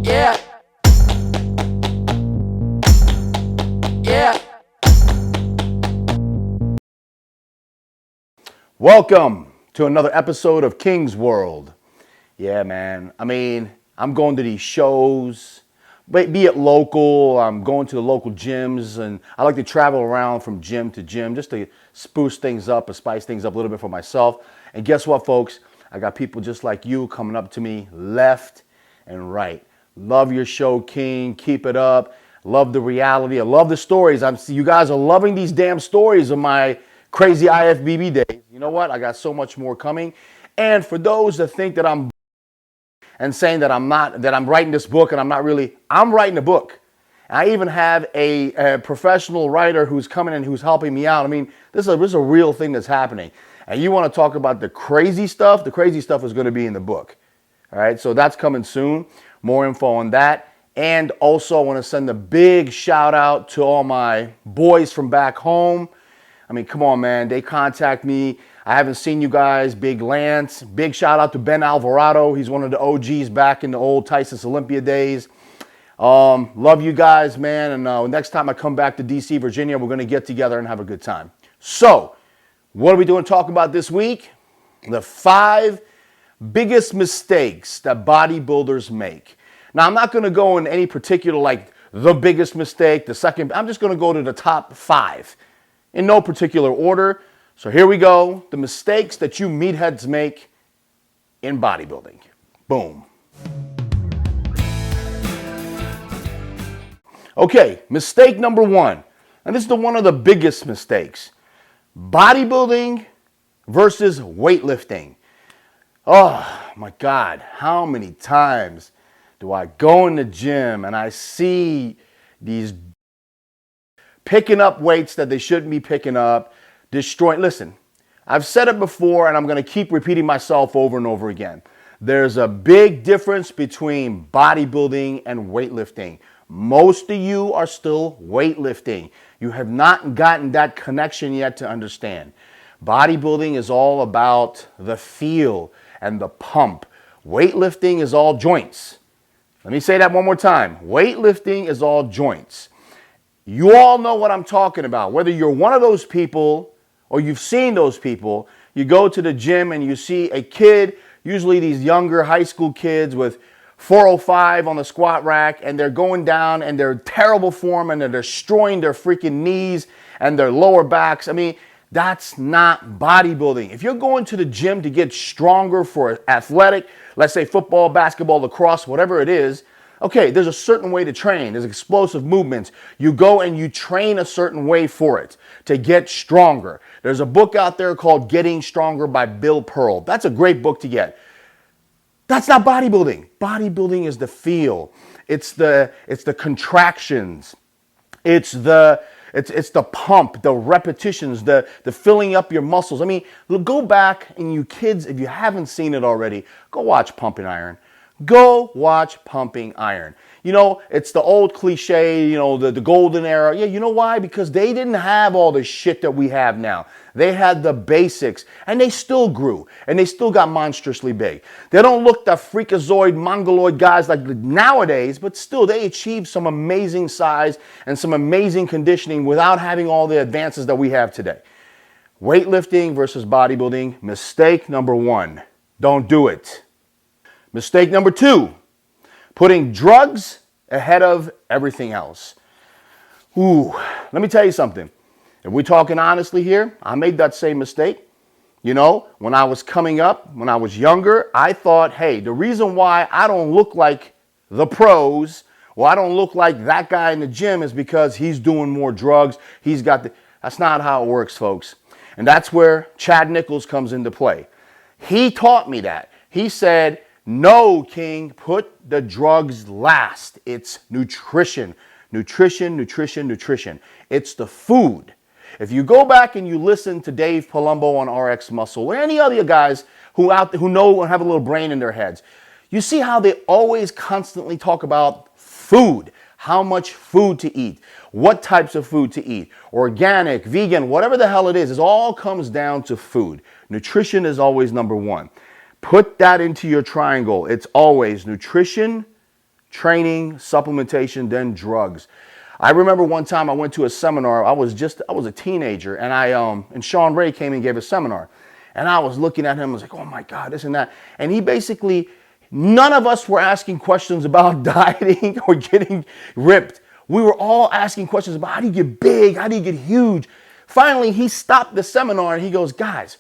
Yeah. Yeah. Welcome to another episode of King's World. Yeah, man. I'm going to these shows, be it local. I'm going to the local gyms, and I like to travel around from gym to gym just to spruce things up and spice things up a little bit for myself. And guess what, folks? I got people just like you coming up to me left and right. Love your show, King. Keep it up. Love the reality. I love the stories. You guys are loving these damn stories of my crazy IFBB days. You know what? I got so much more coming. And for those that think that I'm and saying that I'm writing this book and I'm writing a book. I even have a professional writer who's coming in who's helping me out. This is a real thing that's happening. And you want to talk about the crazy stuff? The crazy stuff is going to be in the book. All right, so that's coming soon. More info on that. And also, I want to send a big shout out to all my boys from back home. Come on, man. They contact me. I haven't seen you guys. Big Lance. Big shout out to Ben Alvarado. He's one of the OGs back in the old Tyson's Olympia days. Love you guys, man. And next time I come back to DC, Virginia, we're going to get together and have a good time. So, what are we doing to talk about this week? The 5 biggest mistakes that bodybuilders make. Now, I'm not going to go in any particular, like the biggest mistake, the second. I'm just going to go to the top 5 in no particular order. So here we go. The mistakes that you meatheads make in bodybuilding. Boom. Okay, mistake number 1. And this is one of the biggest mistakes. Bodybuilding versus weightlifting. Oh my God, how many times do I go in the gym and I see these picking up weights that they shouldn't be picking up, destroying. Listen, I've said it before and I'm going to keep repeating myself over and over again. There's a big difference between bodybuilding and weightlifting. Most of you are still weightlifting. You have not gotten that connection yet to understand. Bodybuilding is all about the feel and the pump. Weightlifting is all joints. Let me say that one more time. Weightlifting is all joints. You all know what I'm talking about. Whether you're one of those people or you've seen those people, you go to the gym and you see a kid, usually these younger high school kids with 405 on the squat rack, and they're going down and they're in terrible form and they're destroying their freaking knees and their lower backs. That's not bodybuilding. If you're going to the gym to get stronger for athletic, let's say football, basketball, lacrosse, whatever it is, okay, there's a certain way to train. There's explosive movements. You go and you train a certain way for it to get stronger. There's a book out there called Getting Stronger by Bill Pearl. That's a great book to get. That's not bodybuilding. Bodybuilding is the feel. It's the contractions. It's the pump, the repetitions, the filling up your muscles. Go back and you kids, if you haven't seen it already, go watch Pumping Iron. Go watch Pumping Iron. It's the old cliche, the golden era. Yeah, you know why? Because they didn't have all the shit that we have now. They had the basics, and they still grew, and they still got monstrously big. They don't look the freakazoid, mongoloid guys like nowadays, but still they achieved some amazing size and some amazing conditioning without having all the advances that we have today. Weightlifting versus bodybuilding, mistake number 1. Don't do it. Mistake number 2, putting drugs ahead of everything else. Let me tell you something. If we're talking honestly here, I made that same mistake. When I was coming up, when I was younger, I thought, hey, the reason why I don't look like the pros, or I don't look like that guy in the gym is because he's doing more drugs. That's not how it works, folks. And that's where Chad Nichols comes into play. He taught me that. He said, no, King, put the drugs last. It's nutrition. Nutrition, nutrition, nutrition. It's the food. If you go back and you listen to Dave Palumbo on RX Muscle, or any other guys who know and have a little brain in their heads, you see how they always constantly talk about food. How much food to eat. What types of food to eat. Organic, vegan, whatever the hell it is all comes down to food. Nutrition is always number 1. Put that into your triangle. It's always nutrition, training, supplementation, then drugs. I remember one time I went to a seminar. I was a teenager, and and Sean Ray came and gave a seminar. And I was looking at him, I was like, oh my God, this and that. And he basically, none of us were asking questions about dieting or getting ripped. We were all asking questions about how do you get big? How do you get huge? Finally, he stopped the seminar and he goes, guys,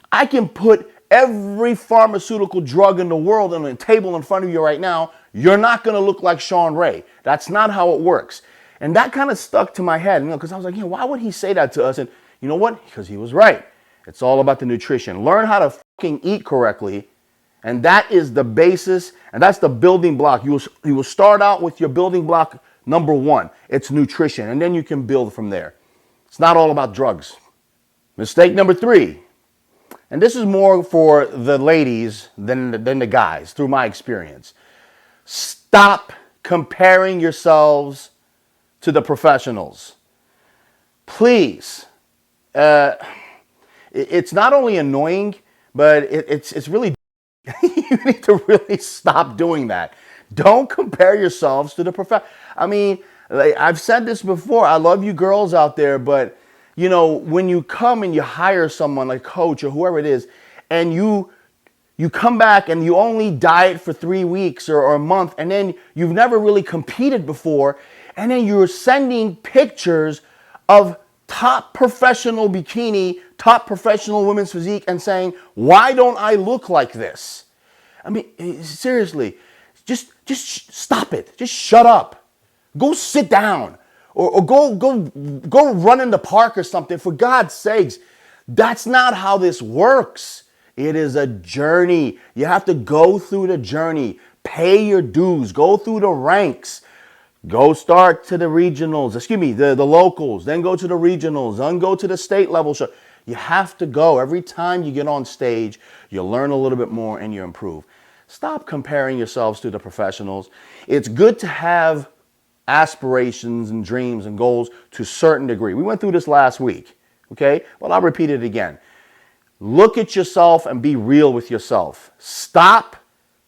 I can put every pharmaceutical drug in the world on a table in front of you right now. You're not going to look like Sean Ray. That's not how it works. And that kind of stuck to my head, because I was like, why would he say that to us? And you know what? Because he was right. It's all about the nutrition. Learn how to fucking eat correctly. And that is the basis, and that's the building block. You will start out with your building block number one. It's nutrition, and then you can build from there. It's not all about drugs. Mistake number 3, and this is more for the ladies than the guys, through my experience. Stop comparing yourselves to the professionals. Please. It's not only annoying, but it's really, you need to really stop doing that. Don't compare yourselves to the professional. I mean, like, I've said this before. I love you girls out there, but when you come and you hire someone like coach or whoever it is, and you come back and you only diet for 3 weeks or a month, and then you've never really competed before, and then you're sending pictures of top professional bikini, top professional women's physique, and saying, why don't I look like this? I mean, seriously, just stop it. Just shut up. Go sit down or go run in the park or something. For God's sakes, that's not how this works. It is a journey. You have to go through the journey, pay your dues, go through the ranks. Go start to the regionals, the locals, then go to the regionals, then go to the state level show. You have to go. Every time you get on stage, you learn a little bit more and you improve. Stop comparing yourselves to the professionals. It's good to have aspirations and dreams and goals to a certain degree. We went through this last week, okay? Well, I'll repeat it again. Look at yourself and be real with yourself. Stop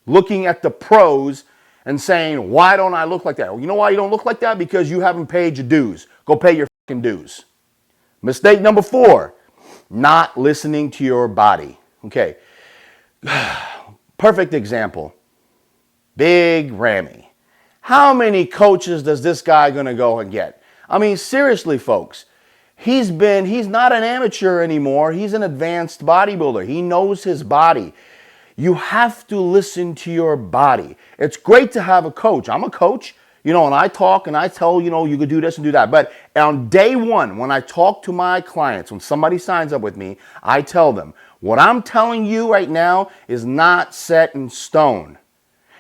looking at the pros and saying, why don't I look like that? Well, you know why you don't look like that? Because you haven't paid your dues. Go pay your fucking dues. Mistake number 4, not listening to your body. Okay. Perfect example. Big Ramy. How many coaches does this guy gonna go and get? I mean, seriously, folks. He's not an amateur anymore. He's an advanced bodybuilder. He knows his body. You have to listen to your body. It's great to have a coach. I'm a coach, and I talk and I tell, you could do this and do that. But on day 1, when I talk to my clients, when somebody signs up with me, I tell them, what I'm telling you right now is not set in stone.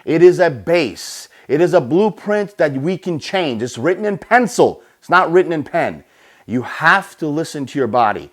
It is a base. It is a blueprint that we can change. It's written in pencil. It's not written in pen. You have to listen to your body.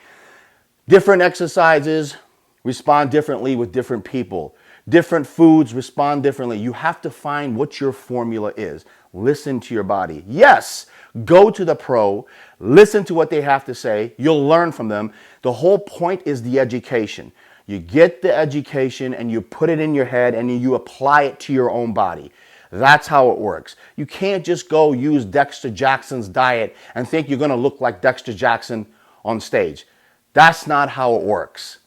Different exercises respond differently with different people. Different foods respond differently. You have to find what your formula is. Listen to your body. Yes, go to the pro. Listen to what they have to say. You'll learn from them. The whole point is the education. You get the education and you put it in your head and you apply it to your own body. That's how it works. You can't just go use Dexter Jackson's diet and think you're going to look like Dexter Jackson on stage. That's not how it works.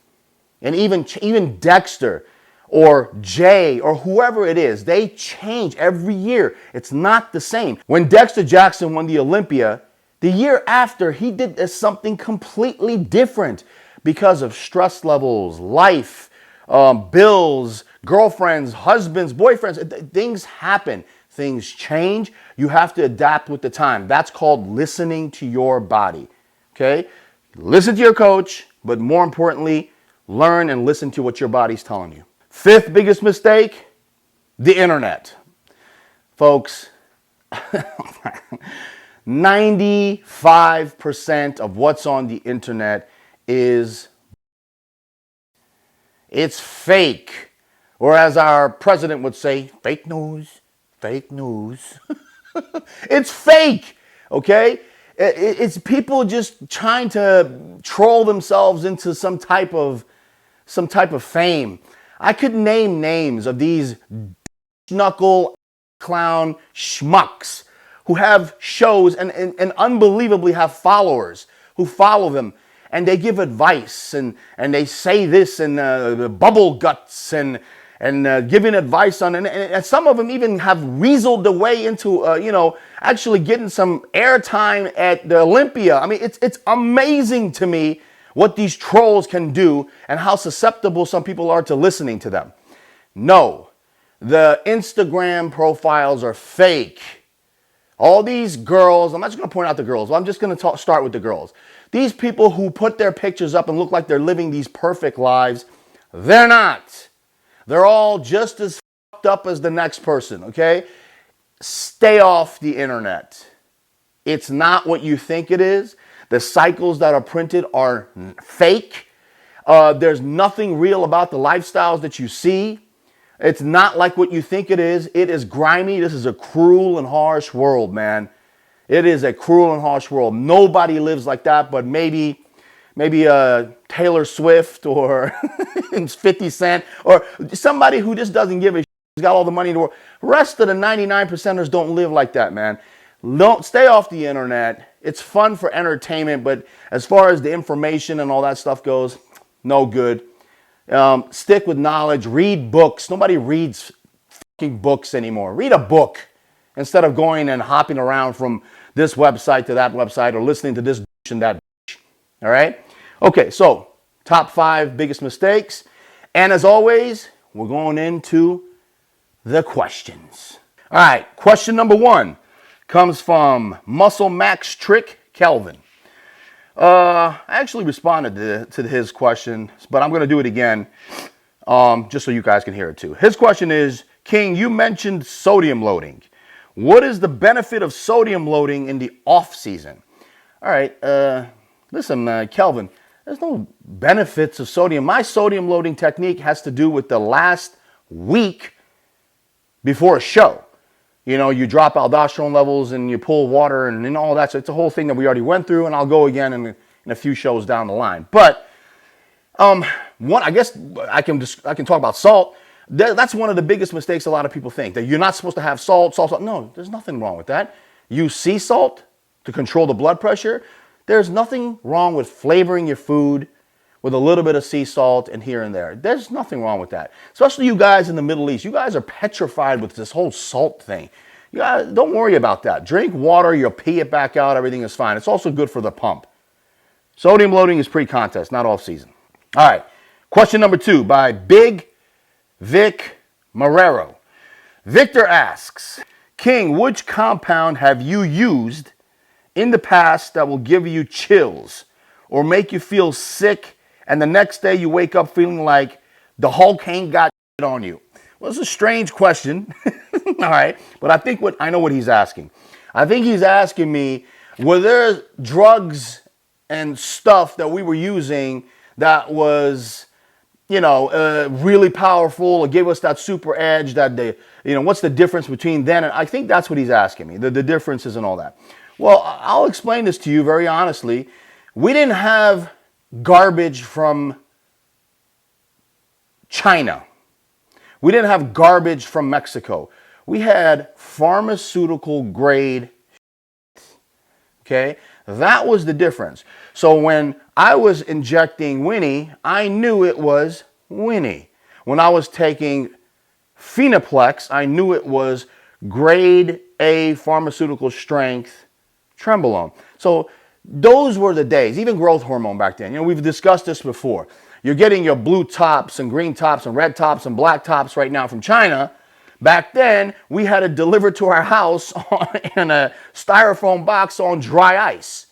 And even Dexter or Jay or whoever it is, they change every year. It's not the same. When Dexter Jackson won the Olympia, the year after, he did something completely different because of stress levels, life, bills, girlfriends, husbands, boyfriends. Things happen. Things change. You have to adapt with the time. That's called listening to your body. Okay? Listen to your coach, but more importantly, learn and listen to what your body's telling you. 5th biggest mistake, the internet. Folks, 95% of what's on the internet is it's fake. Or as our president would say, fake news, fake news. It's fake, okay? It's people just trying to troll themselves into some type of fame. I could name names of these knuckle clown schmucks who have shows and unbelievably have followers who follow them, and they give advice and they say this and bubble guts and giving advice on, and some of them even have weaseled their way into actually getting some airtime at the Olympia. I mean, it's amazing to me what these trolls can do and how susceptible some people are to listening to them. No, the Instagram profiles are fake. All these girls, I'm not just going to point out the girls, I'm just going to start with the girls. These people who put their pictures up and look like they're living these perfect lives, they're not. They're all just as fucked up as the next person, okay? Stay off the internet. It's not what you think it is. The cycles that are printed are fake. There's nothing real about the lifestyles that you see. It's not like what you think it is. It is grimy. This is a cruel and harsh world, man. It is a cruel and harsh world. Nobody lives like that, but maybe Taylor Swift or 50 Cent or somebody who just doesn't give a shit. He's got all the money in the world. The rest of the 99%ers don't live like that, man. Don't stay off the internet. It's fun for entertainment, but as far as the information and all that stuff goes, no good. Stick with knowledge. Read books. Nobody reads fucking books anymore. Read a book instead of going and hopping around from this website to that website or listening to this and that. All right? Okay, so top 5 biggest mistakes. And as always, we're going into the questions. All right, question number 1 comes from Muscle Max Trick Kelvin. I actually responded to his question, but I'm going to do it again just so you guys can hear it too. His question is, King, you mentioned sodium loading. What is the benefit of sodium loading in the off season? All right, listen, Kelvin, there's no benefits of sodium. My sodium loading technique has to do with the last week before a show. You know, you drop aldosterone levels and you pull water and all that. So it's a whole thing that we already went through, and I'll go again in a few shows down the line. But I guess I can talk about salt. That's one of the biggest mistakes a lot of people think, that you're not supposed to have salt. No, there's nothing wrong with that. Use sea salt to control the blood pressure. There's nothing wrong with flavoring your food with a little bit of sea salt and here and there. There's nothing wrong with that. Especially you guys in the Middle East. You guys are petrified with this whole salt thing. You guys, don't worry about that. Drink water, you'll pee it back out, everything is fine. It's also good for the pump. Sodium loading is pre-contest, not off-season. All right, question number 2 by Big Vic Marrero. Victor asks, King, which compound have you used in the past that will give you chills or make you feel sick and the next day you wake up feeling like the Hulk ain't got shit on you? Well, it's a strange question. All right, but I know what he's asking. I think he's asking me, were there drugs and stuff that we were using that was, really powerful or gave us that super edge, that what's the difference between then and I think that's what he's asking me, the differences and all that. Well, I'll explain this to you very honestly. We didn't have garbage from China. We didn't have garbage from Mexico. We had pharmaceutical grade. Okay? That was the difference. So when I was injecting Winnie, I knew it was Winnie. When I was taking Phenoplex, I knew it was grade A pharmaceutical strength Trenbolone. So those were the days. Even growth hormone back then. We've discussed this before. You're getting your blue tops and green tops and red tops and black tops right now from China. Back then, we had it delivered to our house in a styrofoam box on dry ice.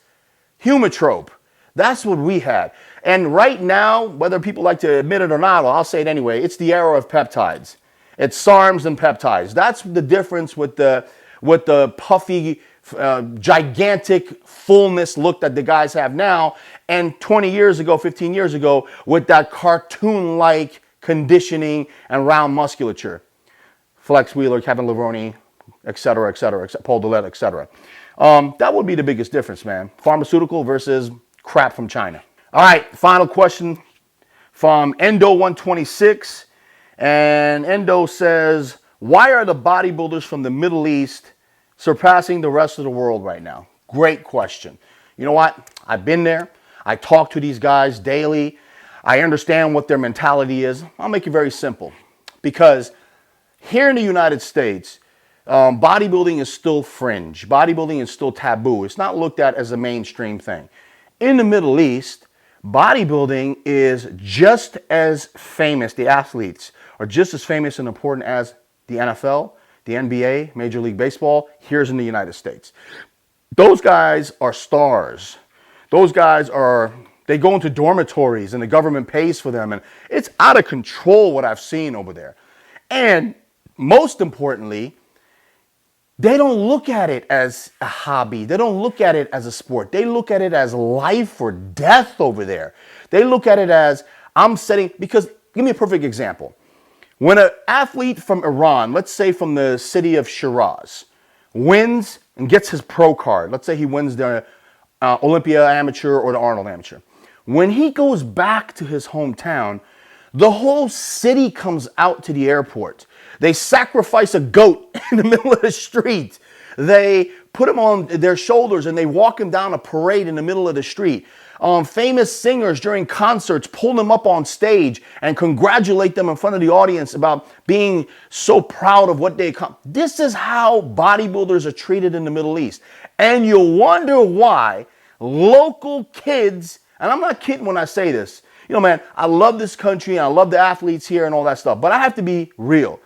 Humitrope. That's what we had. And right now, whether people like to admit it or not, well, I'll say it anyway, it's the era of peptides. It's SARMs and peptides. That's the difference with the puffy, gigantic fullness look that the guys have now, and 20 years ago, 15 years ago, with that cartoon-like conditioning and round musculature. Flex Wheeler, Kevin Levrone, et cetera, Paul Dillette, et cetera. That would be the biggest difference, man. Pharmaceutical versus crap from China. All right, final question from Endo126. And Endo says, Why are the bodybuilders from the Middle East surpassing the rest of the world right now? Great question. You know what? I've been there. I talk to these guys daily. I understand what their mentality is. I'll make it very simple. Because here in the United States, bodybuilding is still fringe. Bodybuilding is still taboo. It's not looked at as a mainstream thing. In the Middle East, bodybuilding is just as famous. The athletes are just as famous and important as the NFL, the NBA, Major League Baseball, here's in the United States. Those guys are stars. Those guys they go into dormitories and the government pays for them. And it's out of control what I've seen over there. And most importantly, they don't look at it as a hobby. They don't look at it as a sport. They look at it as life or death over there. They look at it as because give me a perfect example. When an athlete from Iran, let's say from the city of Shiraz, wins and gets his pro card, let's say he wins the Olympia Amateur or the Arnold Amateur. When he goes back to his hometown, the whole city comes out to the airport. They sacrifice a goat in the middle of the street. They put him on their shoulders and they walk him down a parade in the middle of the street. Famous singers during concerts pull them up on stage and congratulate them in front of the audience about being so proud of what they accomplished. This is how bodybuilders are treated in the Middle East. And you'll wonder why local kids, and I'm not kidding when I say this, you know, man, I love this country and I love the athletes here and all that stuff, but I have to be real.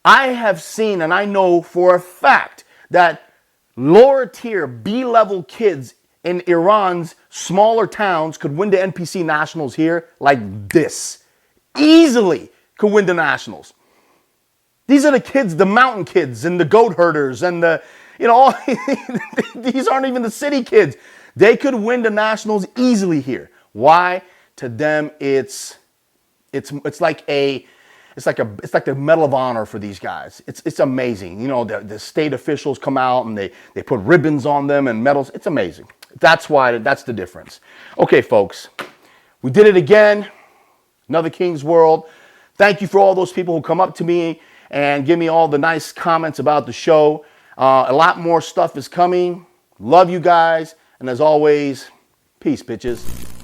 I have seen and I know for a fact that lower tier B-level kids in Iran's smaller towns could win the NPC Nationals here like this. Easily could win the Nationals. These are the kids, the mountain kids and the goat herders and the, you know, these aren't even the city kids. They could win the Nationals easily here. Why? To them, it's like the Medal of Honor for these guys. It's amazing. You know, the state officials come out and they put ribbons on them and medals. It's amazing. That's the difference. Okay, folks, we did it again. Another King's World. Thank you for all those people who come up to me and give me all the nice comments about the show. A lot more stuff is coming. Love you guys. And as always, peace, bitches.